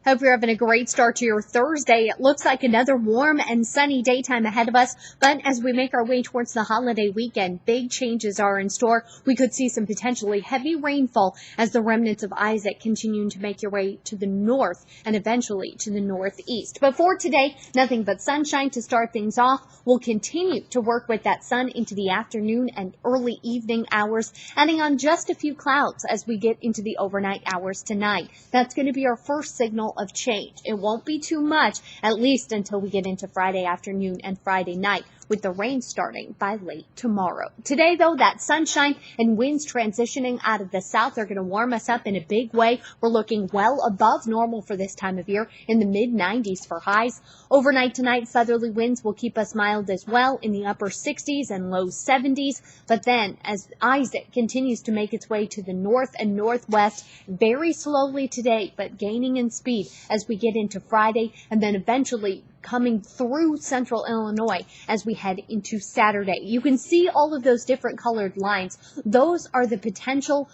Hope you're having a great start to your Thursday. It looks like another warm and sunny daytime ahead of us, but as we make our way towards the holiday weekend, big changes are in store. We could see some potentially heavy rainfall as the remnants of Isaac continuing to make your way to the north and eventually to the northeast. But for today, nothing but sunshine to start things off. We'll continue to work with that sun into the afternoon and early evening hours, adding on just a few clouds as we get into the overnight hours tonight. That's going to be our first signal of change. It won't be too much, at least until we get into Friday afternoon and Friday night, with the rain starting by late tomorrow. Today, though, that sunshine and winds transitioning out of the south are going to warm us up in a big way. We're looking well above normal for this time of year, in the mid-90s for highs. Overnight tonight, southerly winds will keep us mild as well, in the upper 60s and low 70s. But then, as Isaac continues to make its way to the north and northwest, very slowly today, but gaining in speed as we get into Friday, and then eventually coming through central Illinois as we head into Saturday. You can see all of those different colored lines. Those are the potential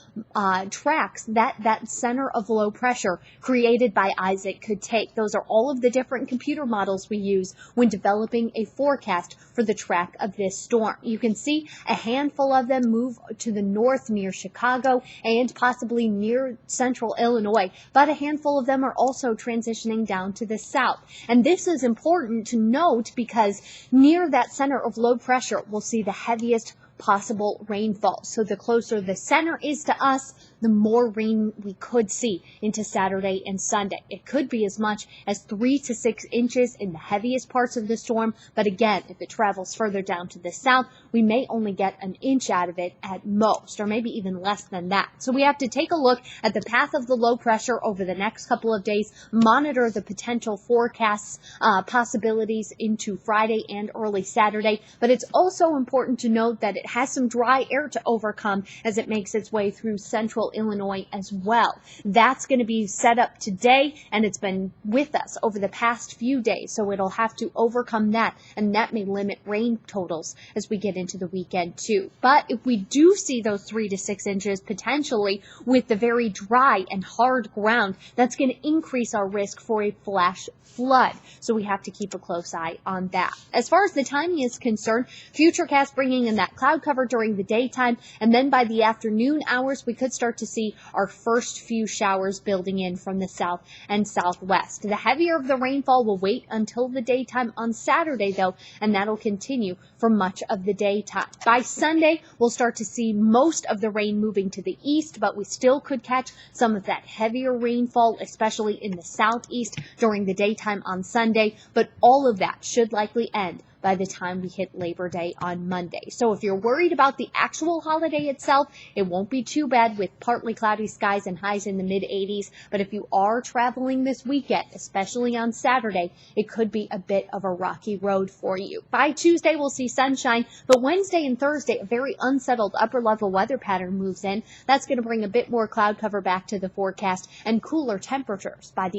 tracks that center of low pressure created by Isaac could take. Those are all of the different computer models we use when developing a forecast for the track of this storm. You can see a handful of them move to the north near Chicago and possibly near central Illinois, but a handful of them are also transitioning down to the south. And this is important to note because near that center of low pressure, we'll see the heaviest possible rainfall. So the closer the center is to us, the more rain we could see into Saturday and Sunday. It could be as much as 3 to 6 inches in the heaviest parts of the storm. But again, if it travels further down to the south, we may only get an inch out of it at most, or maybe even less than that. So we have to take a look at the path of the low pressure over the next couple of days, monitor the potential forecasts, possibilities into Friday and early Saturday. But it's also important to note that it has some dry air to overcome as it makes its way through central Illinois as well. That's going to be set up today, and it's been with us over the past few days, so it'll have to overcome that, and that may limit rain totals as we get into the weekend too. But if we do see those 3 to 6 inches potentially with the very dry and hard ground, that's going to increase our risk for a flash flood. So we have to keep a close eye on that. As far as the timing is concerned, Futurecast bringing in that cloud cover during the daytime, and then by the afternoon hours, we could start to see our first few showers building in from the south and southwest. The heavier of the rainfall will wait until the daytime on Saturday, though, and that'll continue for much of the daytime. By Sunday, we'll start to see most of the rain moving to the east, but we still could catch some of that heavier rainfall, especially in the southeast during the daytime on Sunday, but all of that should likely end by the time we hit Labor Day on Monday. So if you're worried about the actual holiday itself, it won't be too bad with partly cloudy skies and highs in the mid-80s. But if you are traveling this weekend, especially on Saturday, it could be a bit of a rocky road for you. By Tuesday, we'll see sunshine, but Wednesday and Thursday, a very unsettled upper-level weather pattern moves in. That's going to bring a bit more cloud cover back to the forecast and cooler temperatures by the